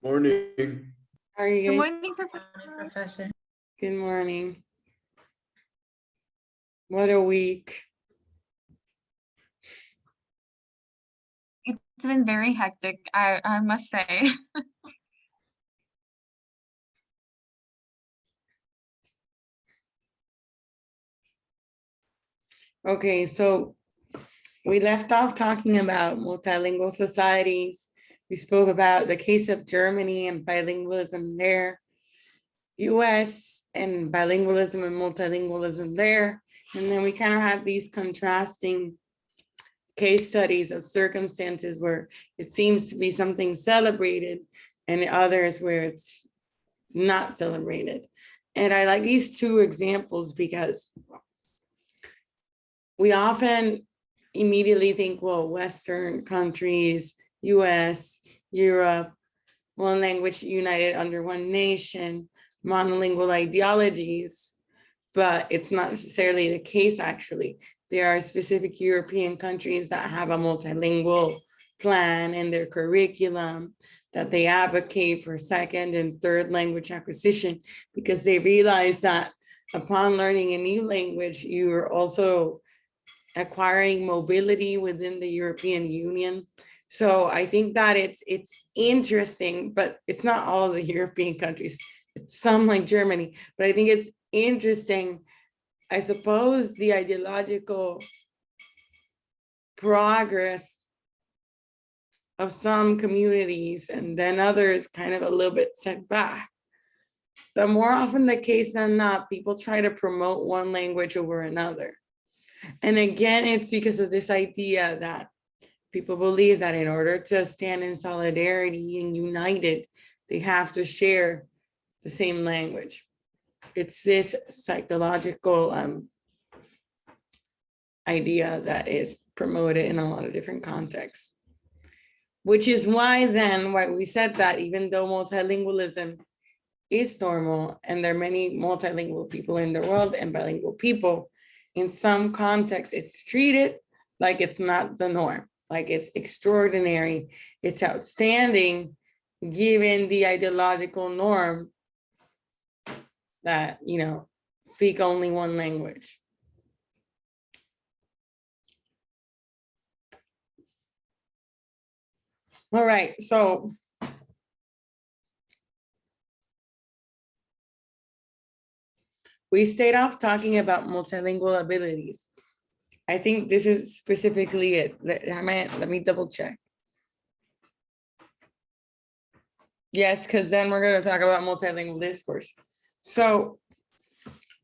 Morning. How are you Good guys? morning, Professor. Good morning. What a week. It's been very hectic, I must say. Okay, so we left off talking about multilingual societies. We spoke about the case of Germany and bilingualism there, US and bilingualism and multilingualism there. And then we kind of had these contrasting case studies of circumstances where it seems to be something celebrated and others where it's not celebrated. And I like these two examples because we often immediately think, well, Western countries, US, Europe, one language united under one nation, monolingual ideologies, but it's not necessarily the case actually. There are specific European countries that have a multilingual plan in their curriculum that they advocate for second and third language acquisition because they realize that upon learning a new language, you are also acquiring mobility within the European Union. So I think that it's interesting, but it's not all of the European countries. It's some like Germany, but I think it's interesting. I suppose the ideological progress of some communities and then others kind of a little bit set back. But more often the case than not, people try to promote one language over another. And again, it's because of this idea that people believe that in order to stand in solidarity and united, they have to share the same language. It's this psychological idea that is promoted in a lot of different contexts. Which is why then, why we said that even though multilingualism is normal and there are many multilingual people in the world and bilingual people, in some contexts, it's treated like it's not the norm, like it's extraordinary, it's outstanding, given the ideological norm that, you know, speak only one language. All right, so we stayed off talking about multilingual abilities. I think this is specifically it. Let me double check. Yes, because then we're going to talk about multilingual discourse. So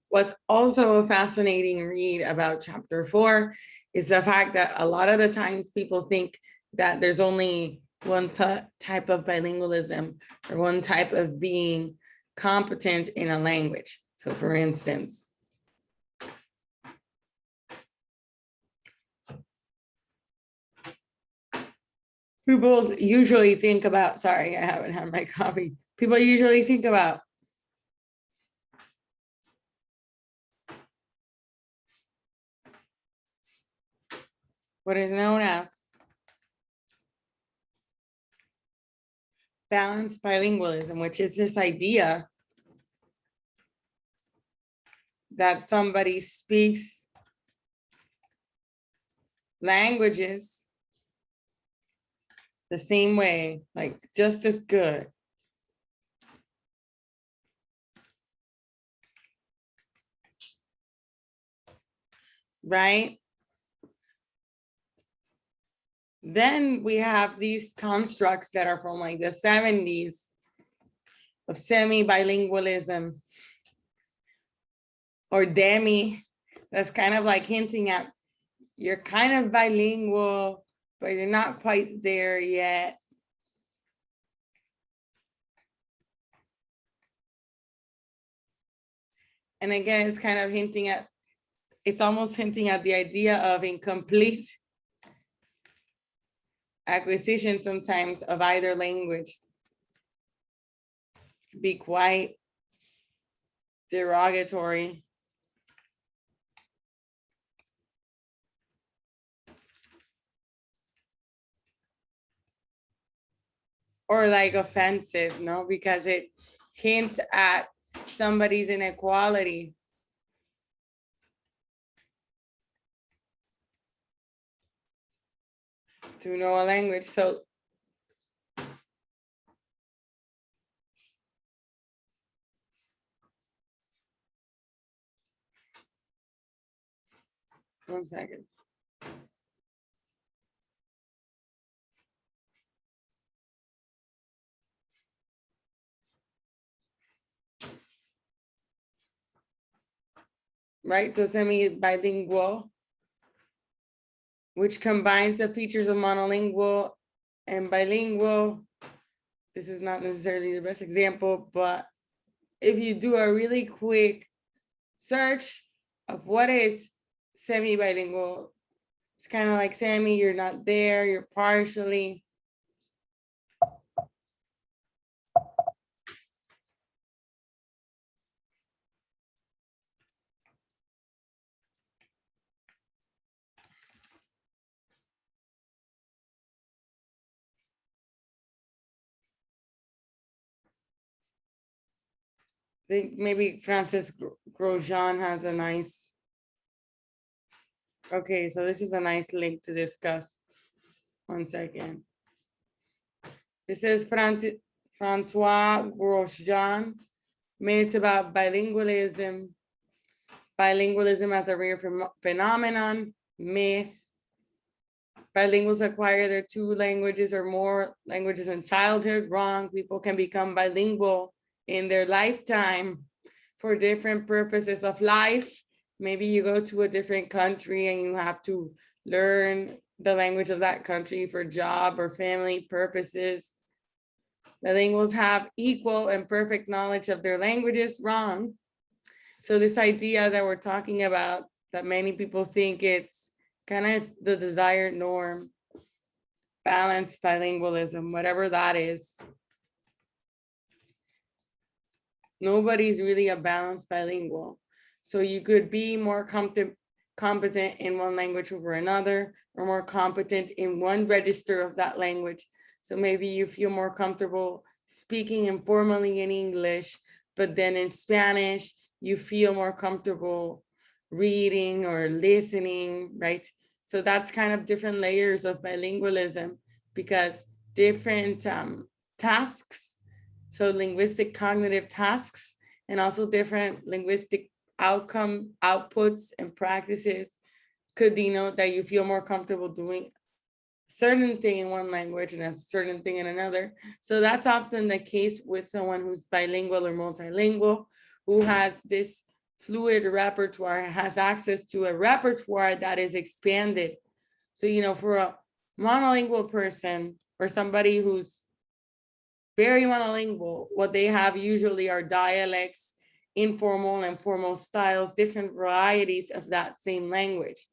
what's also a fascinating read about chapter 4 is the fact that a lot of the times people think that there's only one type of bilingualism or one type of being competent in a language. So for instance, people usually think about, sorry, I haven't had my coffee. People usually think about what is known as balanced bilingualism, which is this idea that somebody speaks languages the same way, like just as good. Right? Then we have these constructs that are from like the 70s of semi-bilingualism or demi, that's kind of like hinting at you're kind of bilingual, but you're not quite there yet. And again, it's kind of hinting at, it's almost hinting at the idea of incomplete acquisition sometimes of either language. Be quite derogatory. or like offensive, no, because it hints at somebody's inequality. To know a language. So one second. Right, so semi-bilingual, which combines the features of monolingual and bilingual. This is not necessarily the best example, but if you do a really quick search of what is semi-bilingual, it's kind of like semi, you're not there, you're partially. I think maybe Francis Grosjean has a nice. Okay, so this is a nice link to discuss. One second. This is Francois Grosjean. Myths about bilingualism. Bilingualism as a rare phenomenon. Myth. Bilinguals acquire their two languages or more languages in childhood. Wrong. People can become bilingual in their lifetime for different purposes of life. Maybe you go to a different country and you have to learn the language of that country for job or family purposes. Bilinguals have equal and perfect knowledge of their languages. Wrong. So this idea that we're talking about, that many people think it's kind of the desired norm, balanced bilingualism, whatever that is. Nobody's really a balanced bilingual. So you could be more competent in one language over another, or more competent in one register of that language. So maybe you feel more comfortable speaking informally in English, but then in Spanish, you feel more comfortable reading or listening, right? So that's kind of different layers of bilingualism, because different tasks, so linguistic cognitive tasks, and also different linguistic outputs and practices could denote that you feel more comfortable doing certain thing in one language and a certain thing in another. So that's often the case with someone who's bilingual or multilingual, who has this fluid repertoire, has access to a repertoire that is expanded. So, you know, for a monolingual person or somebody who's very monolingual, what they have usually are dialects, informal and formal styles, different varieties of that same language.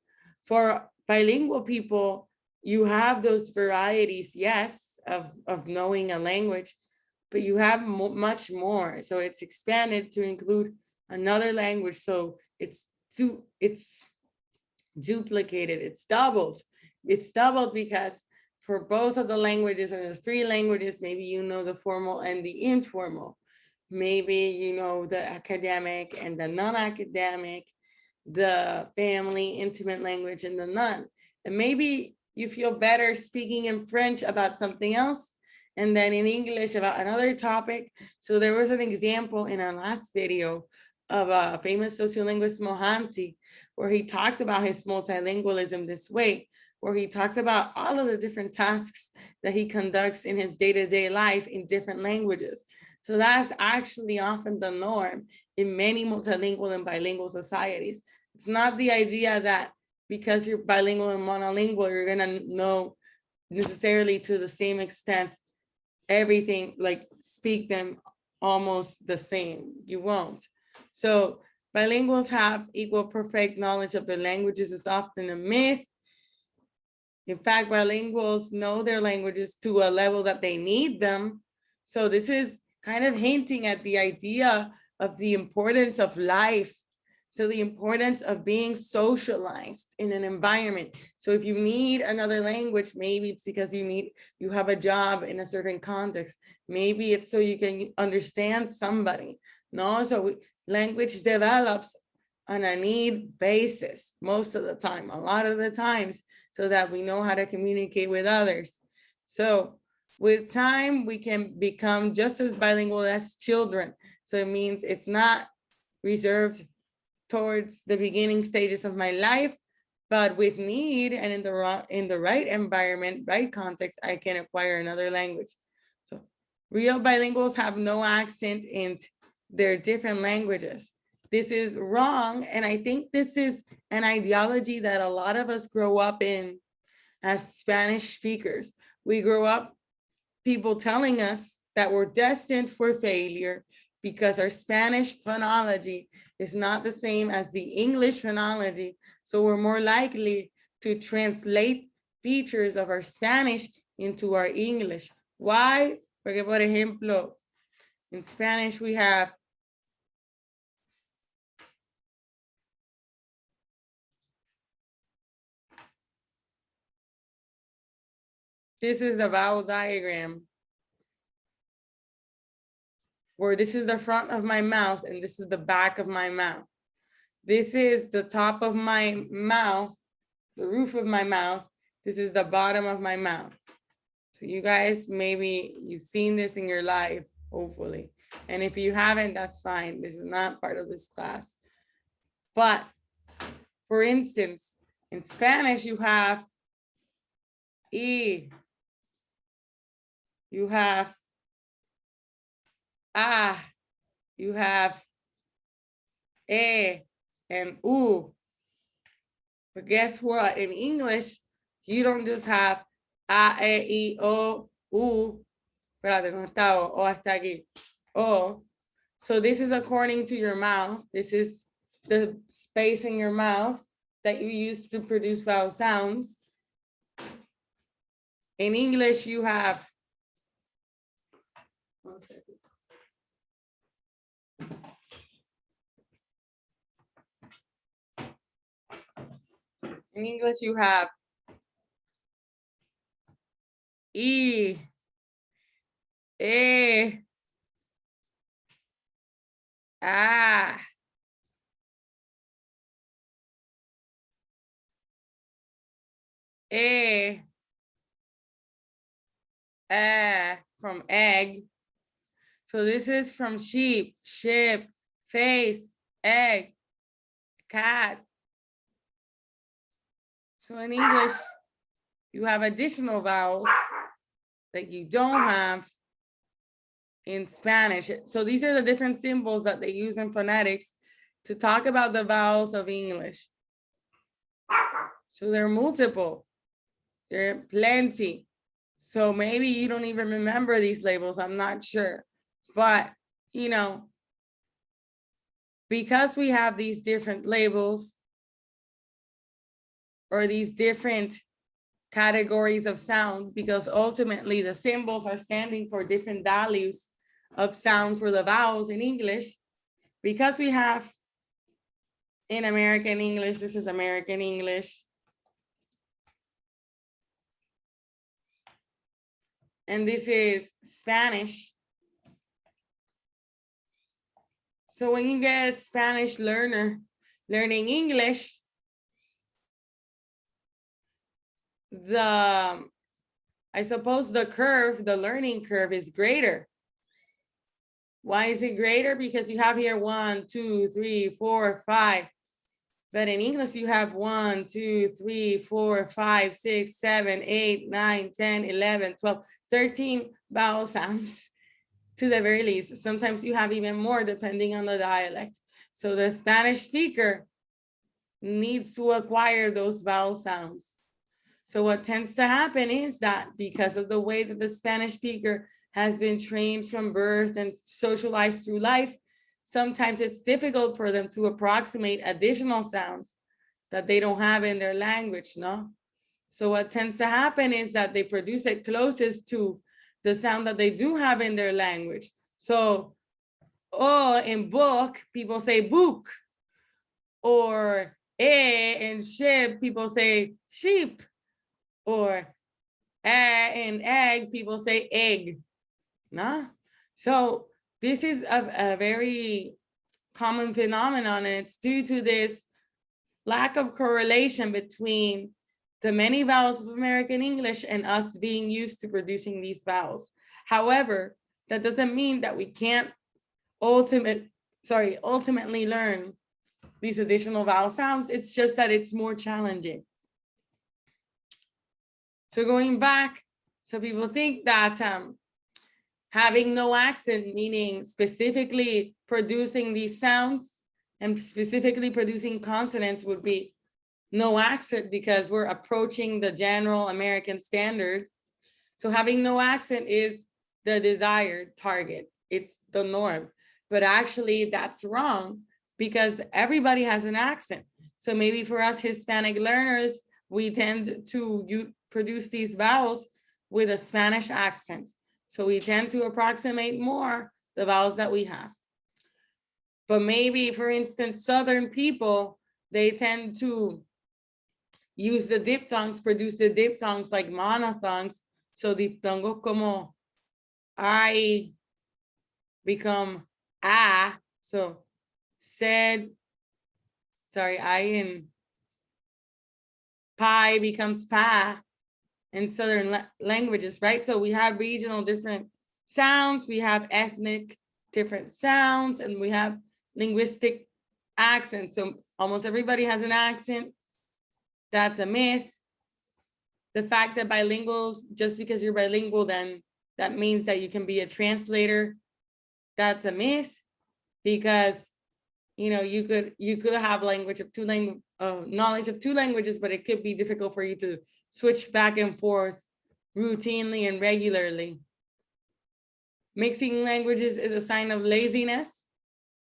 For bilingual people, you have those varieties, yes, of knowing a language, but you have much more. So it's expanded to include another language. So it's duplicated, it's doubled. It's doubled because for both of the languages and the three languages, maybe you know the formal and the informal. Maybe you know the academic and the non-academic, the family, intimate language, and the non. And maybe you feel better speaking in French about something else, and then in English about another topic. So there was an example in our last video of a famous sociolinguist, Mohanty, where he talks about his multilingualism this way, where he talks about all of the different tasks that he conducts in his day-to-day life in different languages. So that's actually often the norm in many multilingual and bilingual societies. It's not the idea that because you're bilingual and monolingual, you're gonna know necessarily to the same extent everything, like speak them almost the same. You won't. So bilinguals have equal perfect knowledge of their languages is often a myth. In fact, bilinguals know their languages to a level that they need them. So this is kind of hinting at the idea of the importance of life. So the importance of being socialized in an environment. So if you need another language, maybe it's because you have a job in a certain context. Maybe it's so you can understand somebody. No, so language develops on a need basis most of the time, a lot of the times, so that we know how to communicate with others. So with time, we can become just as bilingual as children. So it means it's not reserved towards the beginning stages of my life, but with need and in the right environment, right context, I can acquire another language. So real bilinguals have no accent in their different languages. This is wrong, and I think this is an ideology that a lot of us grow up in as Spanish speakers. We grow up people telling us that we're destined for failure because our Spanish phonology is not the same as the English phonology. So we're more likely to translate features of our Spanish into our English. Why? Porque, por ejemplo, in Spanish, we have this is the vowel diagram, where this is the front of my mouth and this is the back of my mouth. This is the top of my mouth, the roof of my mouth. This is the bottom of my mouth. So you guys, maybe you've seen this in your life, hopefully. And if you haven't, that's fine. This is not part of this class. But for instance, in Spanish, you have E, you have A, you have E and U. But guess what? In English, you don't just have A, E, I, O, U. Espérate, no está O, hasta aquí. O. So this is according to your mouth. This is the space in your mouth that you use to produce vowel sounds. In English, you have, one second. In English, you have E, E, A, E, from egg. So this is from sheep, ship, face, egg, cat. So in English, you have additional vowels that you don't have in Spanish. So these are the different symbols that they use in phonetics to talk about the vowels of English. So there are multiple, there are plenty. So maybe you don't even remember these labels, I'm not sure. But, you know, because we have these different labels or these different categories of sound, because ultimately the symbols are standing for different values of sound for the vowels in English, because we have in American English, this is American English, and this is Spanish. So when you get a Spanish learner learning English, I suppose the curve, the learning curve is greater. Why is it greater? Because you have here 1, 2, 3, 4, 5. But in English, you have 1, 2, 3, 4, 5, 6, 7, 8, 9, 10, 11, 12, 13 vowel sounds to the very least. Sometimes you have even more depending on the dialect. So the Spanish speaker needs to acquire those vowel sounds. So what tends to happen is that because of the way that the Spanish speaker has been trained from birth and socialized through life, sometimes it's difficult for them to approximate additional sounds that they don't have in their language, no? So what tends to happen is that they produce it closest to the sound that they do have in their language. So, oh, in book, people say book. Or in ship, people say sheep. Or in egg, people say egg. Nah? So this is a very common phenomenon, and it's due to this lack of correlation between the many vowels of American English and us being used to producing these vowels. However, that doesn't mean that we can't ultimately learn these additional vowel sounds. It's just that it's more challenging. So going back, so people think that having no accent, meaning specifically producing these sounds and specifically producing consonants, would be no accent because we're approaching the general American standard. So having no accent is the desired target. It's the norm. But actually that's wrong because everybody has an accent. So maybe for us Hispanic learners, we tend to produce these vowels with a Spanish accent. So we tend to approximate more the vowels that we have. But maybe, for instance, Southern people, they tend to use the diphthongs, produce the diphthongs like monophthongs. So diphthongos como I become a. So I in pie becomes pa in Southern languages, right? So we have regional different sounds, we have ethnic different sounds, and we have linguistic accents. So almost everybody has an accent. That's a myth. The fact that bilinguals, just because you're bilingual, then that means that you can be a translator. That's a myth, because you could have knowledge of two languages, but it could be difficult for you to switch back and forth routinely and regularly. Mixing languages is a sign of laziness.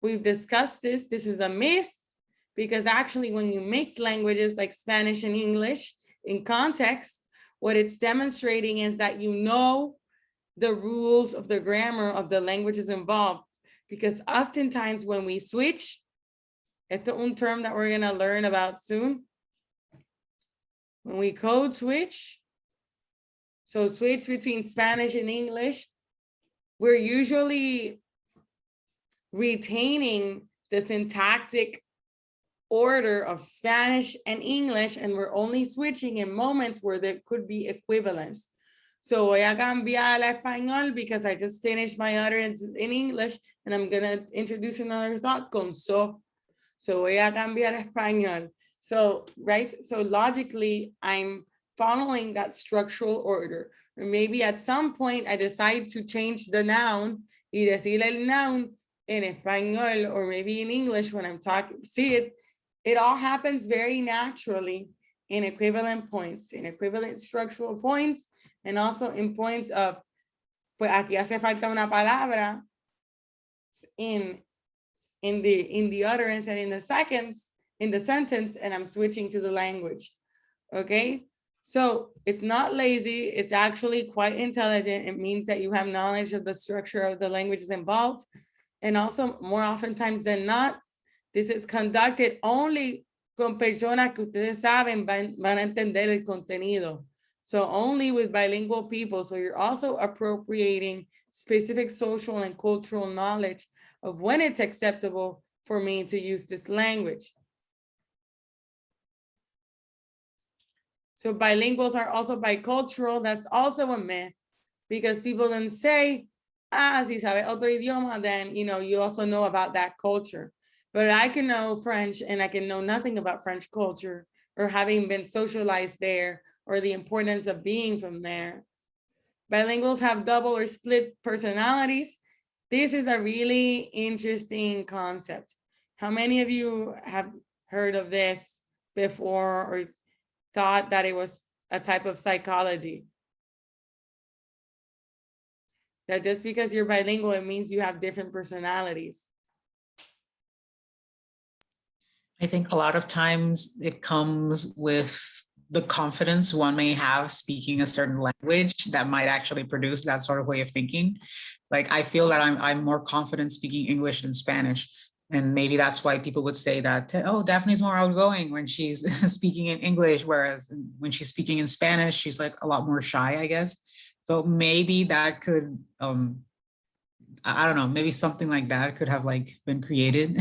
We've discussed this. This is a myth, because actually when you mix languages like Spanish and English in context, what it's demonstrating is that you know the rules of the grammar of the languages involved. Because oftentimes when we switch, it's a term that we're gonna learn about soon. When we code switch, so switch between Spanish and English, we're usually retaining the syntactic order of Spanish and English, and we're only switching in moments where there could be equivalence. So voy a cambiar al español because I just finished my utterances in English, and I'm gonna introduce another thought con so. So voy a cambiar español. So, right, so logically, I'm following that structural order. Or maybe at some point I decide to change the noun y decir el noun en español, or maybe in English when I'm talking. See it, it all happens very naturally in equivalent points, in equivalent structural points, and also in points of, pues aquí hace falta una palabra in the utterance and in the sentence, and I'm switching to the language. Okay, so it's not lazy, it's actually quite intelligent. It means that you have knowledge of the structure of the languages involved. And also, more oftentimes than not, this is conducted only con personas que ustedes saben van a entender el contenido. So only with bilingual people. So you're also appropriating specific social and cultural knowledge of when it's acceptable for me to use this language. So bilinguals are also bicultural. That's also a myth, because people then say, si sabe otro idioma, then you also know about that culture. But I can know French and I can know nothing about French culture, or having been socialized there, or the importance of being from there. Bilinguals have double or split personalities. This is a really interesting concept. How many of you have heard of this before, or thought that it was a type of psychology? That just because you're bilingual, it means you have different personalities. I think a lot of times it comes with the confidence one may have speaking a certain language that might actually produce that sort of way of thinking. Like, I feel that I'm more confident speaking English than Spanish, And maybe that's why people would say that, oh, Daphne's more outgoing when she's speaking in English, whereas when she's speaking in Spanish, she's like a lot more shy, I guess. So maybe that could, I don't know, maybe something like that could have like been created.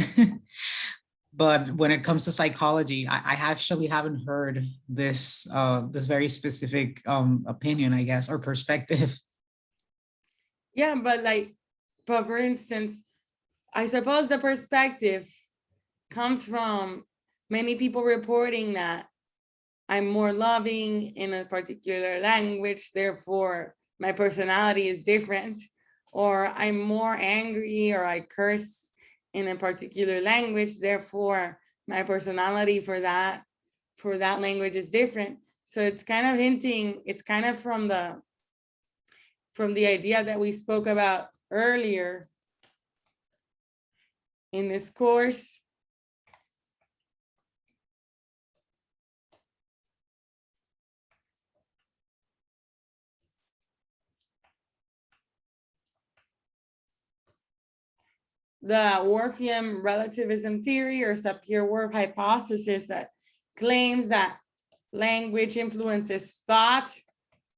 But when it comes to psychology, I actually haven't heard this this very specific opinion, I guess, or perspective. Yeah, but for instance, I suppose the perspective comes from many people reporting that I'm more loving in a particular language, therefore my personality is different, or I'm more angry or I curse in a particular language, therefore my personality for that language is different. So it's kind of hinting, it's kind of from the idea that we spoke about earlier in this course. The Orpheum relativism theory or Sapir-Whorf hypothesis that claims that language influences thought,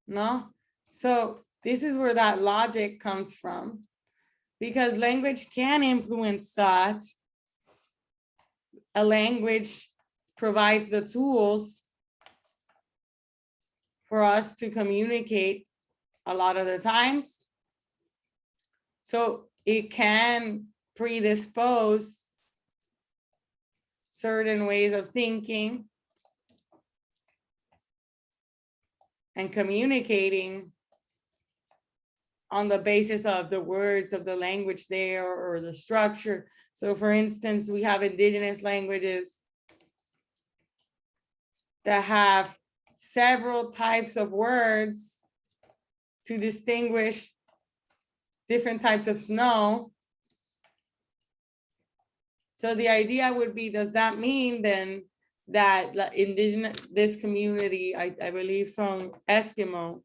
no? So this is where that logic comes from, because language can influence thought. A language provides the tools for us to communicate a lot of the times. So it can predispose certain ways of thinking and communicating on the basis of the words of the language there or the structure. So for instance, we have indigenous languages that have several types of words to distinguish different types of snow. So the idea would be, does that mean then that indigenous, this community, I believe some Eskimo,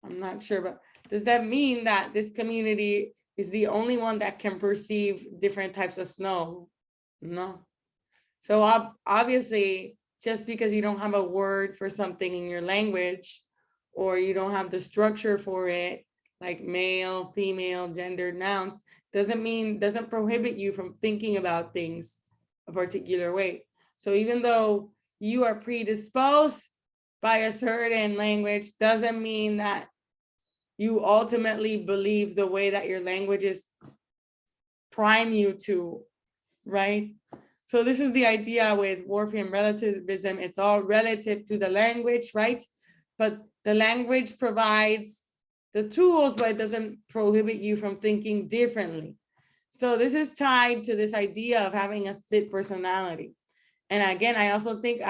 I'm not sure, but does that mean that this community is the only one that can perceive different types of snow? No. So obviously, just because you don't have a word for something in your language, or you don't have the structure for it, like male, female, gendered nouns, doesn't prohibit you from thinking about things a particular way. So even though you are predisposed by a certain language, doesn't mean that you ultimately believe the way that your languages prime you to, right? So this is the idea with Orpheum relativism. It's all relative to the language, right? But the language provides the tools, but it doesn't prohibit you from thinking differently. So this is tied to this idea of having a split personality. And again, I also think,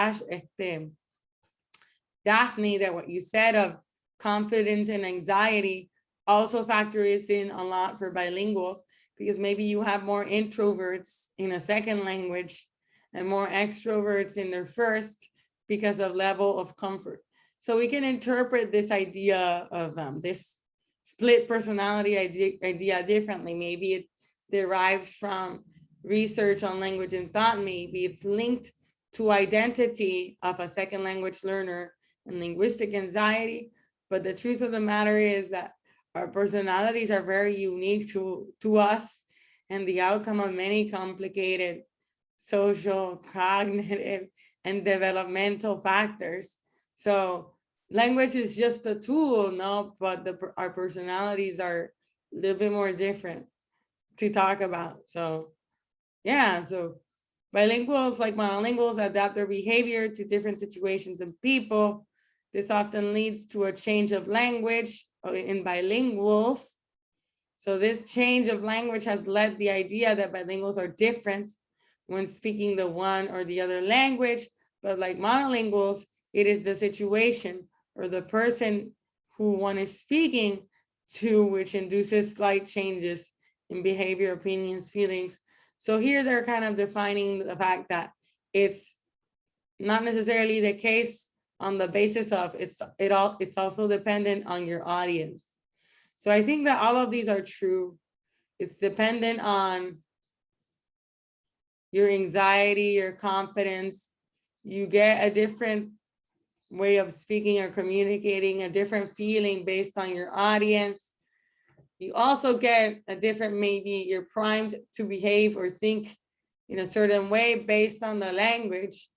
Daphne, that what you said of confidence and anxiety also factors in a lot for bilinguals, because maybe you have more introverts in a second language and more extroverts in their first because of level of comfort. So we can interpret this idea of this split personality idea differently. Maybe it derives from research on language and thought. Maybe it's linked to identity of a second language learner and linguistic anxiety. But the truth of the matter is that our personalities are very unique to us, and the outcome of many complicated social, cognitive, and developmental factors. So language is just a tool, no, but our personalities are a little bit more different to talk about. So yeah, so bilinguals, like monolinguals, adapt their behavior to different situations and people. This often leads to a change of language in bilinguals. So this change of language has led the idea that bilinguals are different when speaking the one or the other language, but like monolinguals, it is the situation or the person who one is speaking to which induces slight changes in behavior, opinions, feelings. So here they're kind of defining the fact that it's not necessarily the case on the basis of it's also dependent on your audience. So I think that all of these are true. It's dependent on your anxiety, your confidence. You get a different way of speaking or communicating, a different feeling based on your audience. You also get a different, maybe you're primed to behave or think in a certain way based on the language,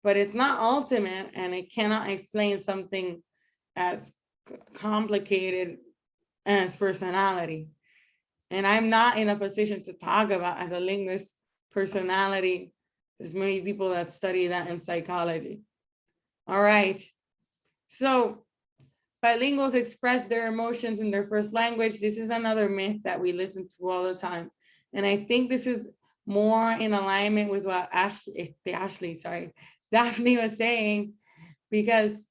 but it's not ultimate and it cannot explain something as complicated as personality. And I'm not in a position to talk about as a linguist personality. There's many people that study that in psychology. All right. So bilinguals express their emotions in their first language. This is another myth that we listen to all the time. And I think this is more in alignment with what Daphne was saying, because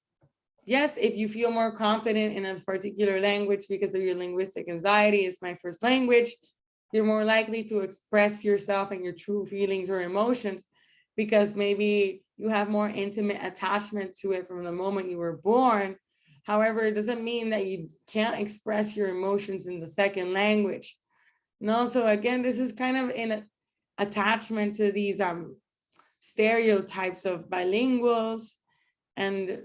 yes, if you feel more confident in a particular language because of your linguistic anxiety, it's my first language, you're more likely to express yourself and your true feelings or emotions because maybe you have more intimate attachment to it from the moment you were born. However, it doesn't mean that you can't express your emotions in the second language. No, so again, this is kind of an attachment to these stereotypes of bilinguals and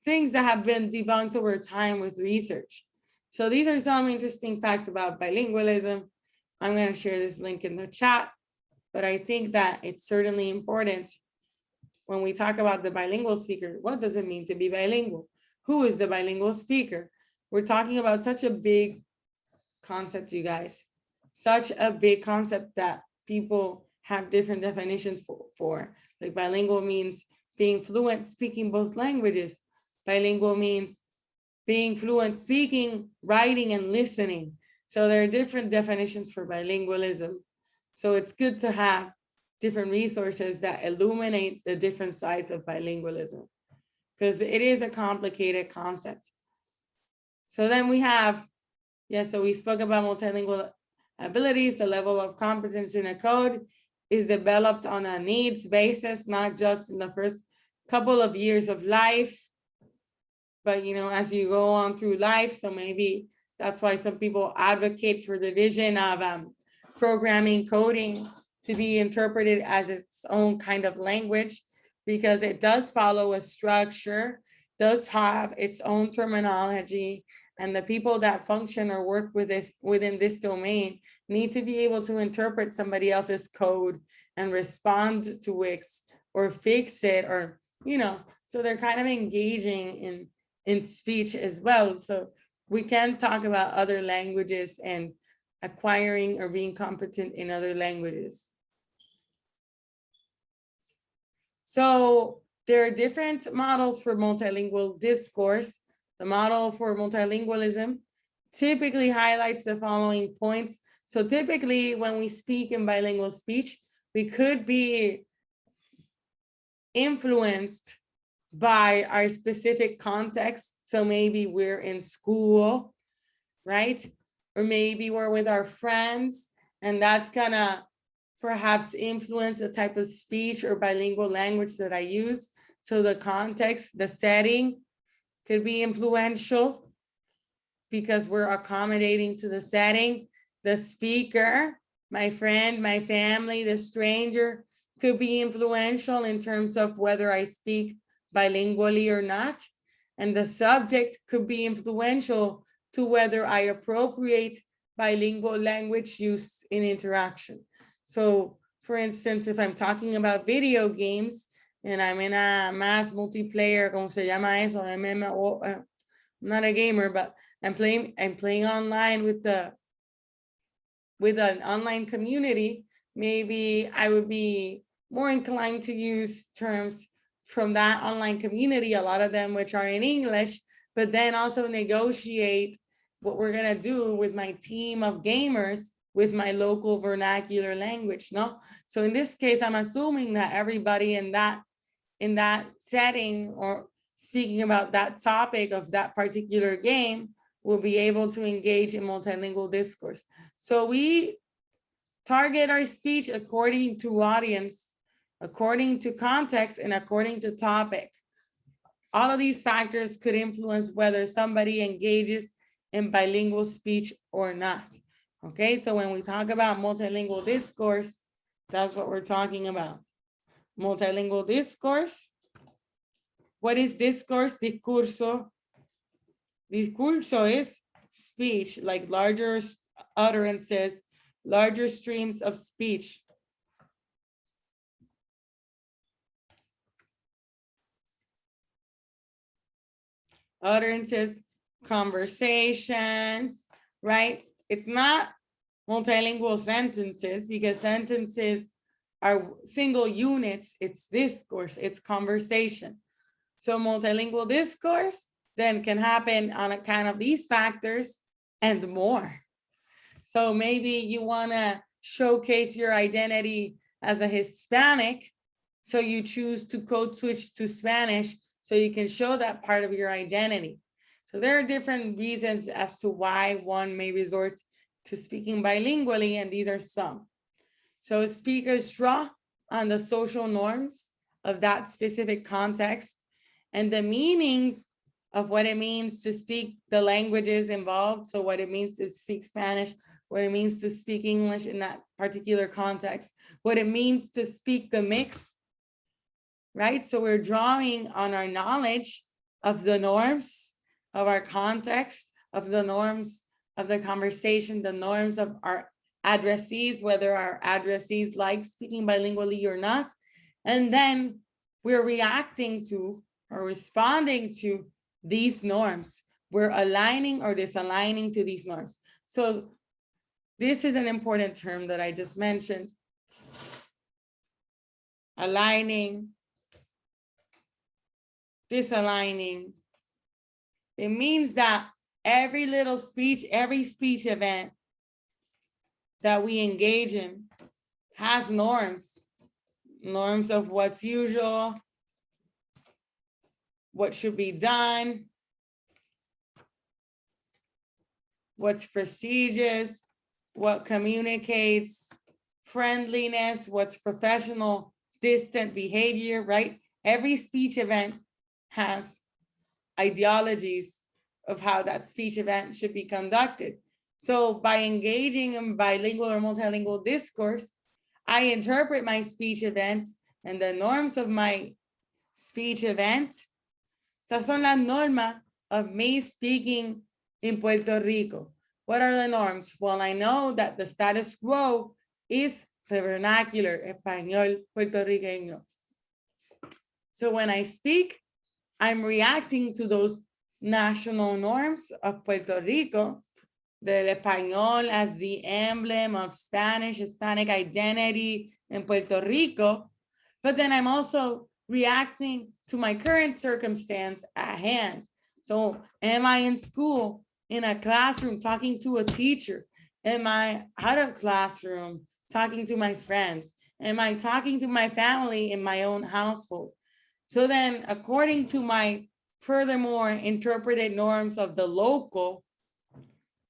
things that have been debunked over time with research. So these are some interesting facts about bilingualism. I'm going to share this link in the chat, but I think that it's certainly important when we talk about the bilingual speaker. What does it mean to be bilingual? Who is the bilingual speaker? We're talking about such a big concept, you guys. Such a big concept that people have different definitions for. Like bilingual means being fluent speaking both languages. Bilingual means being fluent speaking, writing, and listening. So there are different definitions for bilingualism. So it's good to have different resources that illuminate the different sides of bilingualism, because it is a complicated concept. So then we have, so we spoke about multilingual abilities. The level of competence in a code is developed on a needs basis, not just in the first couple of years of life, but as you go on through life. So maybe that's why some people advocate for the vision of programming, coding to be interpreted as its own kind of language, because it does follow a structure, does have its own terminology, and the people that function or work with this within this domain need to be able to interpret somebody else's code and respond to it or fix it, or so they're kind of engaging in speech as well. So we can talk about other languages and acquiring or being competent in other languages. So there are different models for multilingual discourse. The model for multilingualism typically highlights the following points. So typically when we speak in bilingual speech, we could be influenced by our specific context. So maybe we're in school, right? Or maybe we're with our friends, and that's gonna perhaps influence the type of speech or bilingual language that I use. So the context, the setting could be influential because we're accommodating to the setting. The speaker, my friend, my family, the stranger could be influential in terms of whether I speak bilingually or not. And the subject could be influential to whether I appropriate bilingual language use in interaction. So for instance, if I'm talking about video games and I'm in a mass multiplayer, como se llama eso, MMO, I'm not a gamer, but I'm playing online with an online community, maybe I would be more inclined to use terms from that online community, a lot of them which are in English, but then also negotiate what we're gonna do with my team of gamers with my local vernacular language, no? So in this case, I'm assuming that everybody in that setting or speaking about that topic of that particular game will be able to engage in multilingual discourse. So we target our speech according to audience, according to context, and according to topic. All of these factors could influence whether somebody engages in bilingual speech or not. Okay, so when we talk about multilingual discourse, That's what we're talking about. Multilingual discourse. What is discourse? Discurso. Discurso is speech, like larger utterances, larger streams of speech. Utterances, conversations, right? It's not multilingual sentences because sentences are single units. It's discourse, it's conversation. So multilingual discourse then can happen on account of these factors and more. So maybe you want to showcase your identity as a Hispanic, so you choose to code switch to Spanish so you can show that part of your identity. So there are different reasons as to why one may resort to speaking bilingually, and these are some. So speakers draw on the social norms of that specific context and the meanings of what it means to speak the languages involved. So what it means to speak Spanish, what it means to speak English in that particular context, what it means to speak the mix, right? So we're drawing on our knowledge of the norms of our context, of the norms of the conversation, the norms of our addressees, whether our addressees like speaking bilingually or not. And then we're reacting to or responding to these norms. We're aligning or disaligning to these norms. So this is an important term that I just mentioned. Aligning, disaligning. It means that every little speech, every speech event that we engage in has norms. Norms of what's usual, what should be done, what's prestigious, what communicates friendliness, what's professional, distant behavior, right? Every speech event has ideologies of how that speech event should be conducted. So by engaging in bilingual or multilingual discourse, I interpret my speech event and the norms of my speech event. Esas son las normas of me speaking in Puerto Rico. What are the norms? Well, I know that the status quo is the vernacular, español puertorriqueño. So when I speak, I'm reacting to those national norms of Puerto Rico, the español as the emblem of Spanish, Hispanic identity in Puerto Rico. But then I'm also reacting to my current circumstance at hand. So am I in school, in a classroom, talking to a teacher? Am I out of classroom, talking to my friends? Am I talking to my family in my own household? So then, according to my furthermore interpreted norms of the local,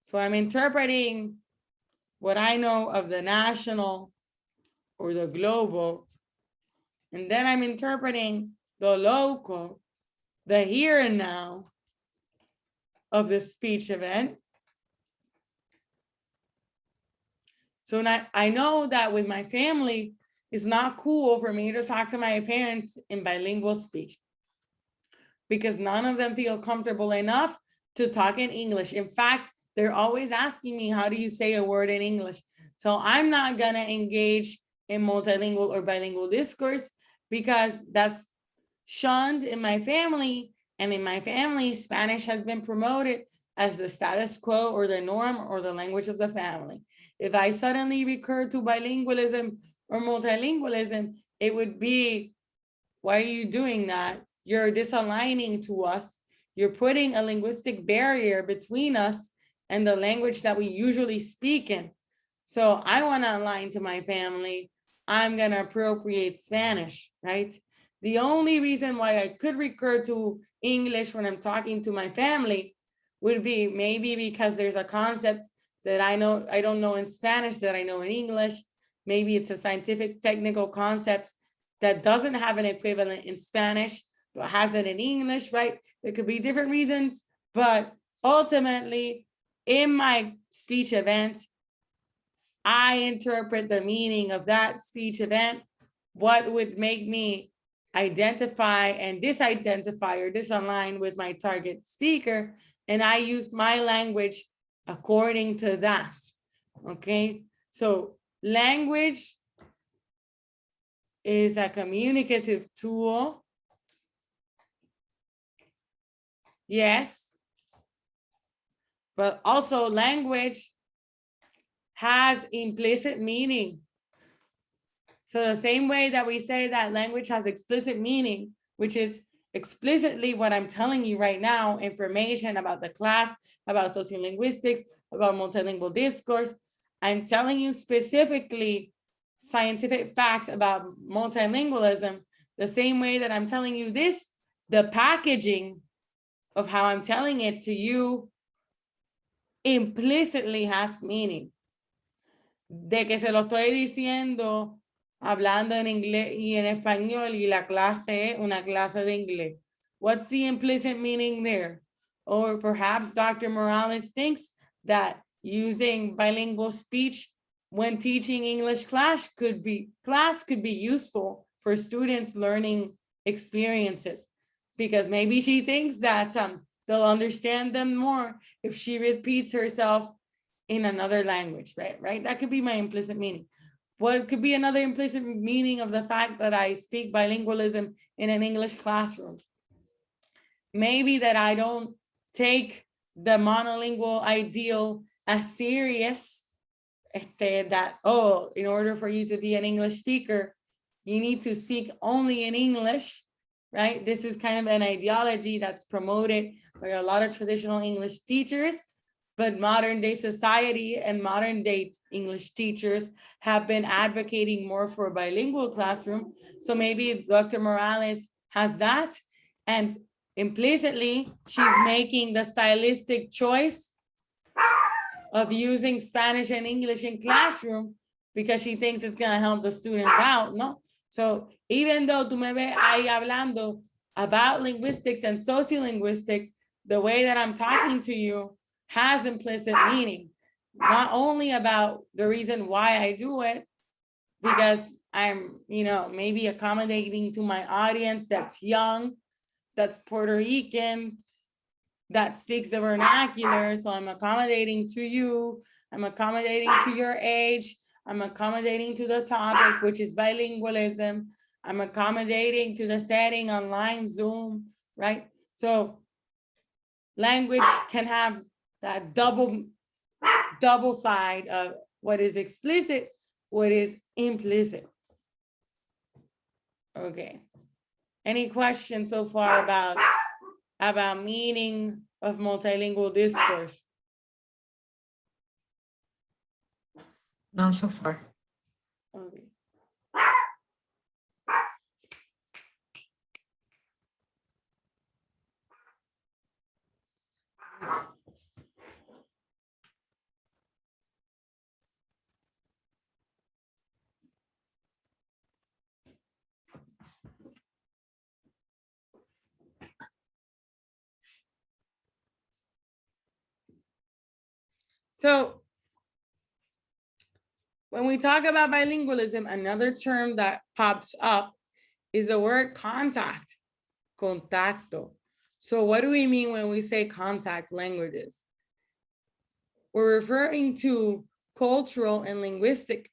so I'm interpreting what I know of the national or the global, and then I'm interpreting the local, the here and now of the speech event. So now I know that with my family, it's not cool for me to talk to my parents in bilingual speech because none of them feel comfortable enough to talk in English. In fact, they're always asking me, how do you say a word in English? So I'm not gonna engage in multilingual or bilingual discourse because that's shunned in my family. And in my family, Spanish has been promoted as the status quo or the norm or the language of the family. If I suddenly recur to bilingualism or multilingualism, it would be, why are you doing that? You're disaligning to us. You're putting a linguistic barrier between us and the language that we usually speak in. So I want to align to my family. I'm going to appropriate Spanish, right? The only reason why I could recur to English when I'm talking to my family would be maybe because there's a concept that I don't know in Spanish that I know in English. Maybe it's a scientific technical concept that doesn't have an equivalent in Spanish, but has it in English, right? There could be different reasons, but ultimately in my speech event, I interpret the meaning of that speech event, what would make me identify and disidentify or disalign with my target speaker, and I use my language according to that. Okay, so language is a communicative tool. Yes, but also language has implicit meaning. So the same way that we say that language has explicit meaning, which is explicitly what I'm telling you right now, information about the class, about sociolinguistics, about multilingual discourse. I'm telling you specifically scientific facts about multilingualism, the same way that I'm telling you this, the packaging of how I'm telling it to you implicitly has meaning. De que se lo estoy diciendo hablando en inglés y en español y la clase es una clase de inglés. What's the implicit meaning there? Or perhaps Dr. Morales thinks that using bilingual speech when teaching English class could be useful for students' learning experiences, because maybe she thinks that they'll understand them more if she repeats herself in another language, right? That could be my implicit meaning. What could be another implicit meaning of the fact that I speak bilingualism in an English classroom? Maybe that I don't take the monolingual ideal as serious, that, oh, in order for you to be an English speaker, you need to speak only in English, right? This is kind of an ideology that's promoted by a lot of traditional English teachers, but modern day society and modern day English teachers have been advocating more for a bilingual classroom. So maybe Dr. Morales has that, and implicitly she's making the stylistic choice of using Spanish and English in classroom because she thinks it's gonna help the students out, no? So even though tú me ves ahí hablando about linguistics and sociolinguistics, the way that I'm talking to you has implicit meaning, not only about the reason why I do it, because I'm, maybe accommodating to my audience that's young, that's Puerto Rican, that speaks the vernacular. So I'm accommodating to you, I'm accommodating to your age, I'm accommodating to the topic, which is bilingualism. I'm accommodating to the setting online, Zoom, right? So language can have that double side of what is explicit, what is implicit. Okay. Any questions so far about meaning of multilingual discourse? None so far. Okay. So when we talk about bilingualism, another term that pops up is the word contact, contacto. So what do we mean when we say contact languages? We're referring to cultural and linguistic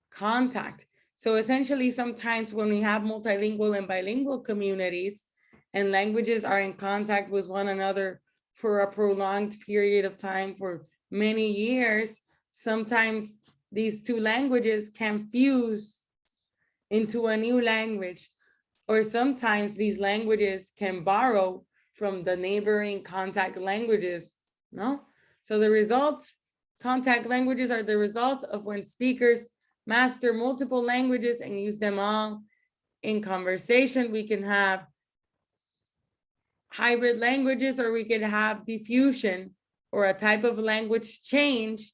contact. So essentially, sometimes when we have multilingual and bilingual communities and languages are in contact with one another for a prolonged period of time, for many years, sometimes these two languages can fuse into a new language, or sometimes these languages can borrow from the neighboring contact languages, no? So the results, contact languages are the result of when speakers master multiple languages and use them all in conversation. We can have hybrid languages, or we could have diffusion, or a type of language change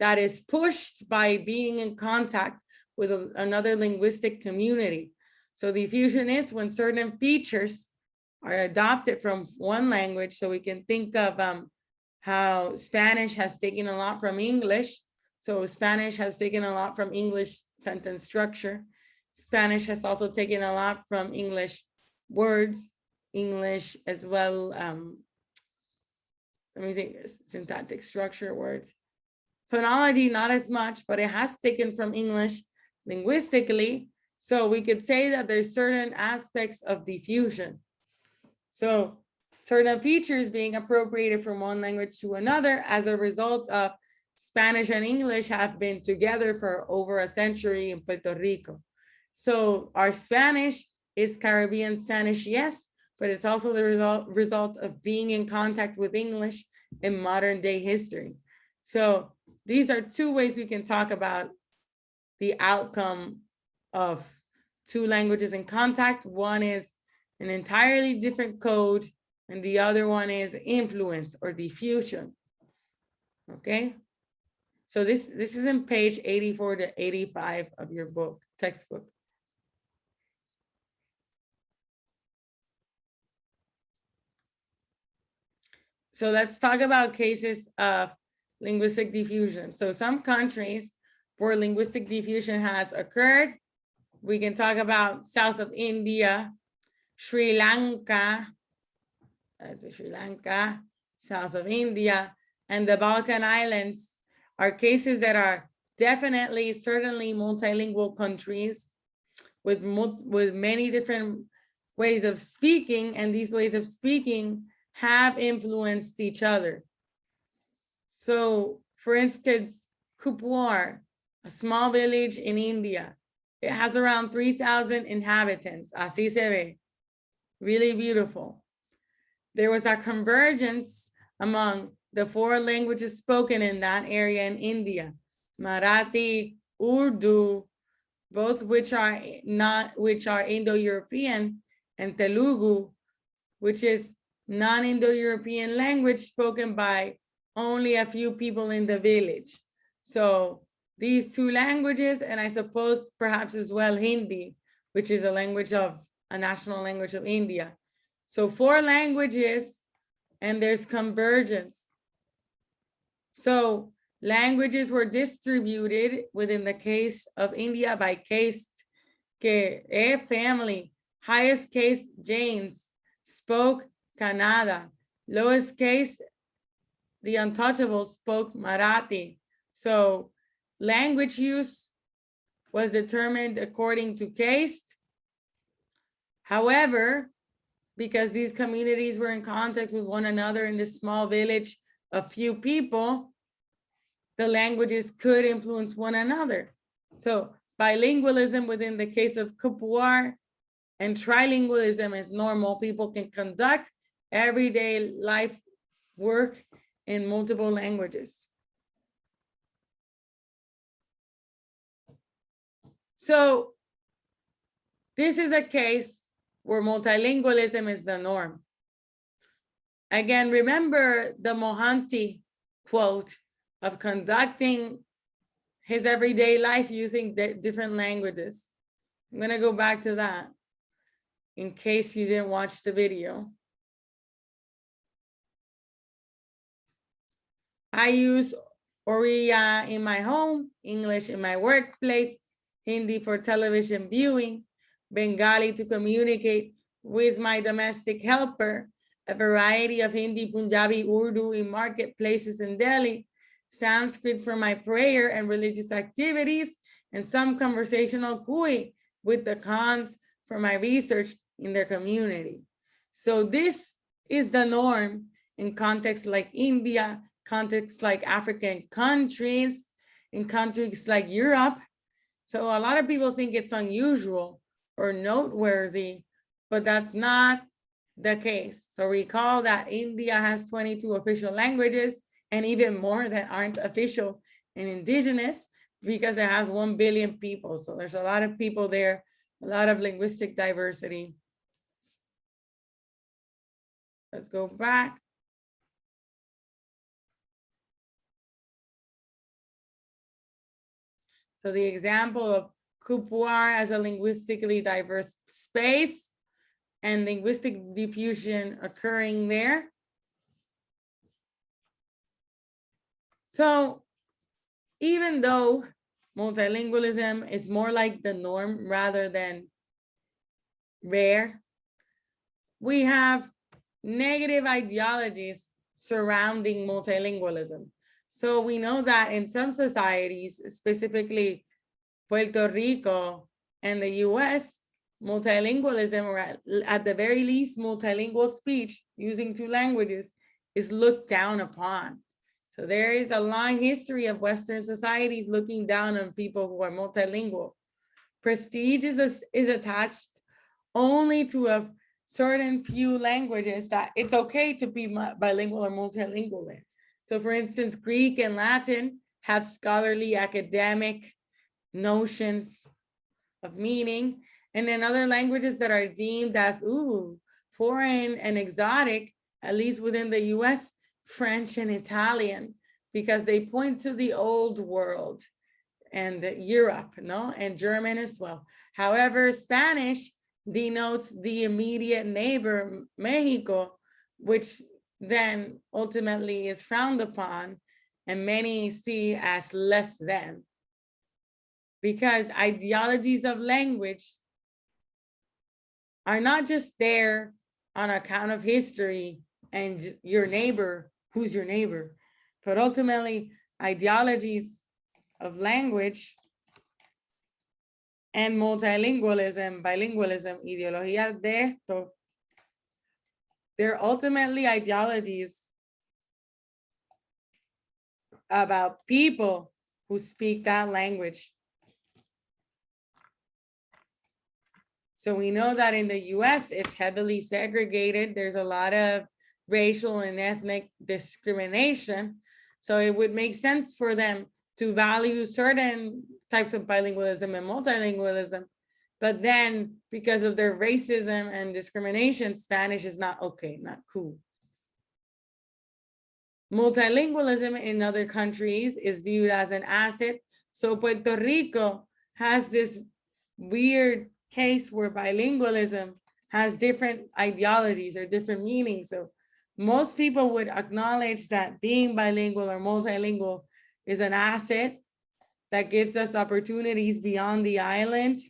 that is pushed by being in contact with another linguistic community. So diffusion is when certain features are adopted from one language. So we can think of how Spanish has taken a lot from English. So Spanish has taken a lot from English sentence structure. Spanish has also taken a lot from English words, English as well. Let me think, syntactic structure words. Phonology, not as much, but it has taken from English linguistically. So we could say that there's certain aspects of diffusion. So certain features being appropriated from one language to another as a result of Spanish and English have been together for over a century in Puerto Rico. So our Spanish is Caribbean Spanish, yes, but it's also the result of being in contact with English in modern day history. So these are two ways we can talk about the outcome of two languages in contact. One is an entirely different code, and the other one is influence or diffusion. Okay, so this is in page 84 to 85 of your book, textbook. So let's talk about cases of linguistic diffusion. So some countries where linguistic diffusion has occurred, we can talk about south of India, Sri Lanka, south of India, and the Balkan Islands are cases that are definitely, certainly multilingual countries with many different ways of speaking, and these ways of speaking have influenced each other. So for instance, Kupwar, a small village in India, it has around 3,000 inhabitants, así se ve, really beautiful. There was a convergence among the 4 languages spoken in that area in India, Marathi, Urdu, both which are Indo-European, and Telugu, which is non-Indo-European language spoken by only a few people in the village. So these 2 languages, and I suppose perhaps as well Hindi, which is a national language of India. So 4 languages, and there's convergence. So languages were distributed within the case of India by caste, family, highest case Jains spoke Kannada, lowest case the untouchables spoke Marathi. So language use was determined according to caste. However, because these communities were in contact with one another in this small village of few people, the languages could influence one another. So bilingualism within the case of Kupwar and trilingualism is normal. People can conduct everyday life work in multiple languages. So this is a case where multilingualism is the norm. Again, remember the Mohanty quote of conducting his everyday life using different languages. I'm going to go back to that in case you didn't watch the video. I use Oriya in my home, English in my workplace, Hindi for television viewing, Bengali to communicate with my domestic helper, a variety of Hindi, Punjabi, Urdu in marketplaces in Delhi, Sanskrit for my prayer and religious activities, and some conversational Kui with the Khans for my research in their community. So this is the norm in contexts like India, contexts like African countries, in countries like Europe. So a lot of people think it's unusual or noteworthy, but that's not the case. So recall that India has 22 official languages and even more that aren't official and indigenous because it has 1 billion people. So there's a lot of people there, a lot of linguistic diversity. Let's go back. So the example of Kupwar as a linguistically diverse space and linguistic diffusion occurring there. So even though multilingualism is more like the norm rather than rare, we have negative ideologies surrounding multilingualism. So we know that in some societies, specifically Puerto Rico and the US, multilingualism, or at the very least, multilingual speech using two languages is looked down upon. So there is a long history of Western societies looking down on people who are multilingual. Prestige is attached only to a certain few languages that it's okay to be bilingual or multilingual in. So for instance, Greek and Latin have scholarly academic notions of meaning. And then other languages that are deemed as foreign and exotic, at least within the US, French and Italian, because they point to the old world and Europe, no, and German as well. However, Spanish denotes the immediate neighbor, Mexico, which then ultimately is frowned upon and many see as less than. Because ideologies of language are not just there on account of history and your neighbor, who's your neighbor, but ultimately ideologies of language and multilingualism, bilingualism, ideologías de esto, they're ultimately ideologies about people who speak that language. So we know that in the US, it's heavily segregated. There's a lot of racial and ethnic discrimination. So it would make sense for them to value certain types of bilingualism and multilingualism. But then because of their racism and discrimination, Spanish is not okay, not cool. Multilingualism in other countries is viewed as an asset. So Puerto Rico has this weird case where bilingualism has different ideologies or different meanings. So most people would acknowledge that being bilingual or multilingual is an asset that gives us opportunities beyond the island.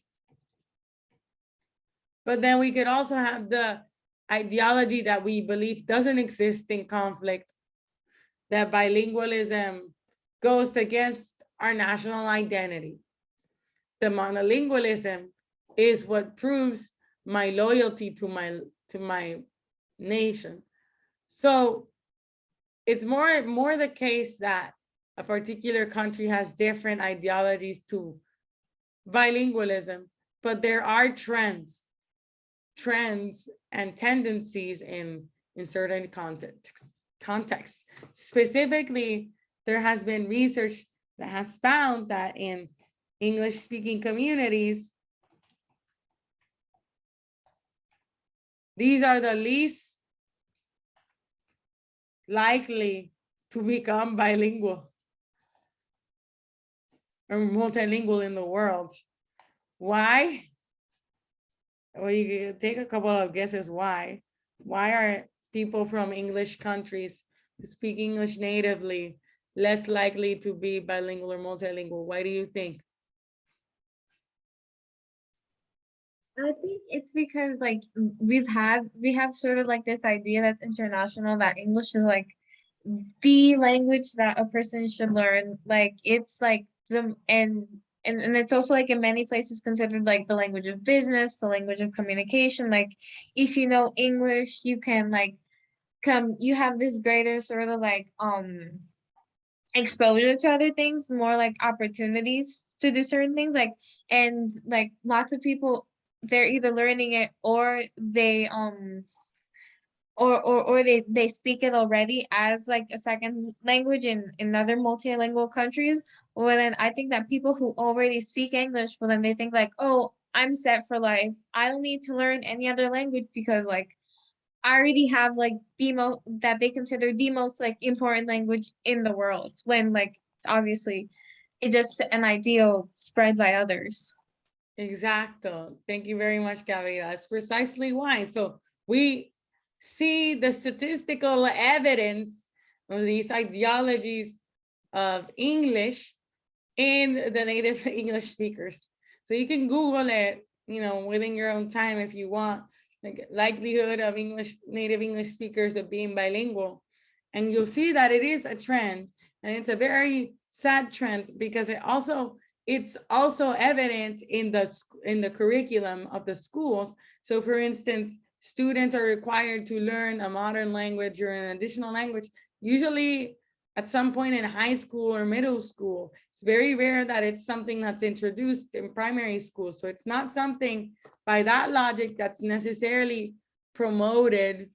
But then we could also have the ideology that we believe doesn't exist in conflict, that bilingualism goes against our national identity. The monolingualism is what proves my loyalty to my nation. So it's more the case that a particular country has different ideologies to bilingualism, but there are trends and tendencies in certain contexts. Specifically, there has been research that has found that in English-speaking communities, these are the least likely to become bilingual or multilingual in the world. Why? Well, you can take a couple of guesses why. Why are people from English countries who speak English natively less likely to be bilingual or multilingual? Why do you think? I think it's because like we have sort of like this idea that's international that English is like the language that a person should learn. Like it's like and it's also like in many places considered like the language of business, the language of communication. Like if you know English, you can like you have this greater sort of like exposure to other things, more like opportunities to do certain things, like, and like lots of people, they're either learning it or they or they speak it already as like a second language in other multilingual countries. Well, then I think that people who already speak English, well, then they think like, oh, I'm set for life, I don't need to learn any other language because like I already have like the most that they consider the most like important language in the world, when like obviously it's just an ideal spread by others. Exacto. Thank you very much, Gabriela. That's precisely why. So we see the statistical evidence of these ideologies of English in the native English speakers. So you can Google it, you know, within your own time if you want, like likelihood of native English speakers of being bilingual. And you'll see that it is a trend, and it's a very sad trend because it's also evident in the curriculum of the schools. So for instance, students are required to learn a modern language or an additional language, usually at some point in high school or middle school. It's very rare that it's something that's introduced in primary school. So it's not something by that logic that's necessarily promoted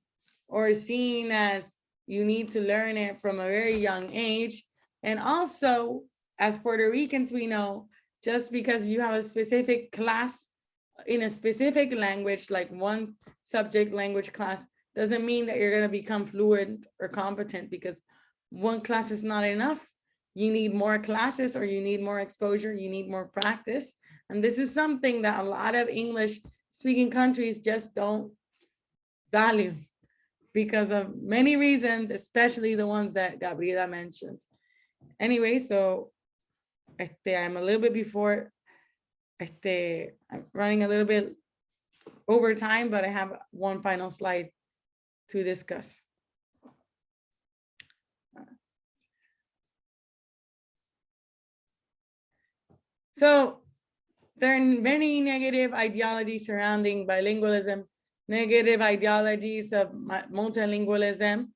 or seen as you need to learn it from a very young age. And also, as Puerto Ricans, we know just because you have a specific class in a specific language, like one subject language class, doesn't mean that you're going to become fluent or competent, because one class is not enough. You need more classes, or you need more exposure, you need more practice. And this is something that a lot of English speaking countries just don't value because of many reasons, especially the ones that Gabriela mentioned. Anyway, so I'm a little bit before, I'm running a little bit over time, but I have one final slide to discuss. So there are many negative ideologies surrounding bilingualism, negative ideologies of multilingualism.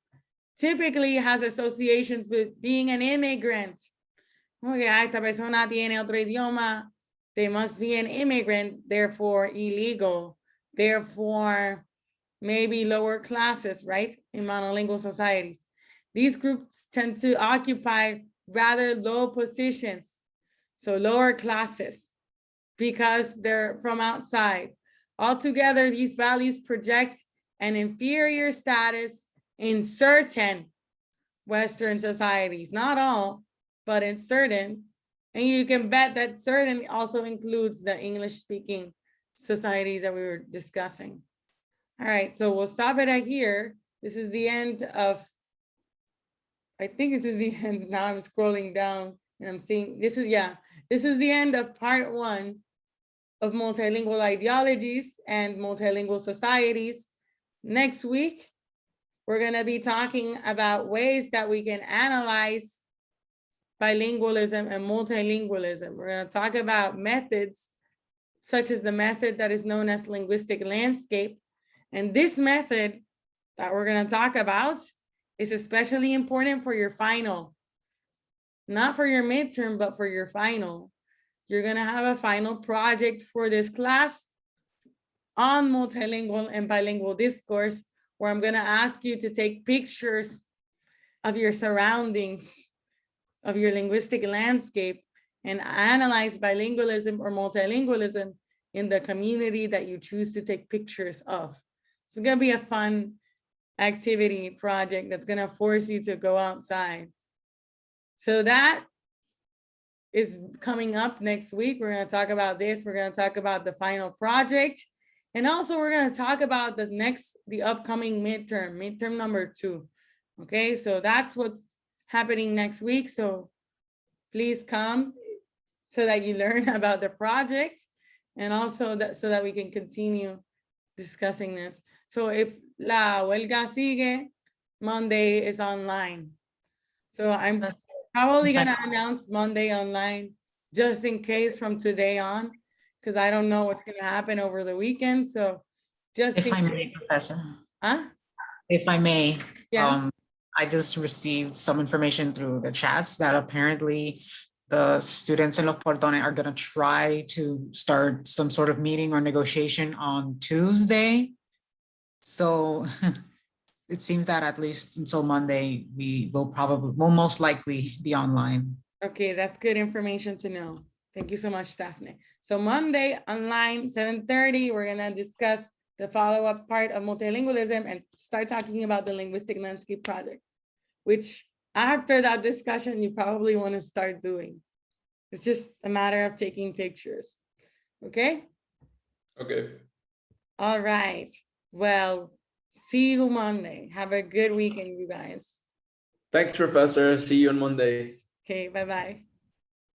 Typically has associations with being an immigrant. Okay, esta persona tiene otro idioma, they must be an immigrant, therefore illegal, therefore maybe lower classes, right? In monolingual societies. These groups tend to occupy rather low positions, so lower classes, because they're from outside. Altogether, these values project an inferior status in certain Western societies, not all, but in certain. And you can bet that certain also includes the English-speaking societies that we were discussing. All right, so we'll stop it at here. This is the end of, I think this is the end. Now I'm scrolling down and I'm seeing, this is the end of part 1 of multilingual ideologies and multilingual societies. Next week, we're going to be talking about ways that we can analyze bilingualism and multilingualism. We're going to talk about methods such as the method that is known as linguistic landscape. And this method that we're going to talk about is especially important for your final, not for your midterm, but for your final. You're going to have a final project for this class on multilingual and bilingual discourse, where I'm going to ask you to take pictures of your surroundings, of your linguistic landscape, and analyze bilingualism or multilingualism in the community that you choose to take pictures of. It's going to be a fun activity project that's going to force you to go outside. So that is coming up next week. We're going to talk about this. We're going to talk about the final project. And also we're going to talk about the upcoming midterm number 2. Okay, so that's what's happening next week. So please come so that you learn about the project, and also so that we can continue discussing this. So if la huelga sigue, Monday is online. So I'm probably going to announce Monday online just in case from today on, because I don't know what's going to happen over the weekend. So just if I may, Professor. Huh? If I may, yeah. I just received some information through the chats that apparently the students in Los Portones are going to try to start some sort of meeting or negotiation on Tuesday. So it seems that at least until Monday, we will most likely be online. Okay, that's good information to know. Thank you so much, Daphne. So Monday online, 7:30, we're gonna discuss the follow-up part of multilingualism and start talking about the linguistic landscape project, which after that discussion, you probably wanna start doing. It's just a matter of taking pictures, okay? Okay. All right, well, see you Monday. Have a good weekend, you guys. Thanks, Professor. See you on Monday. Okay, bye-bye.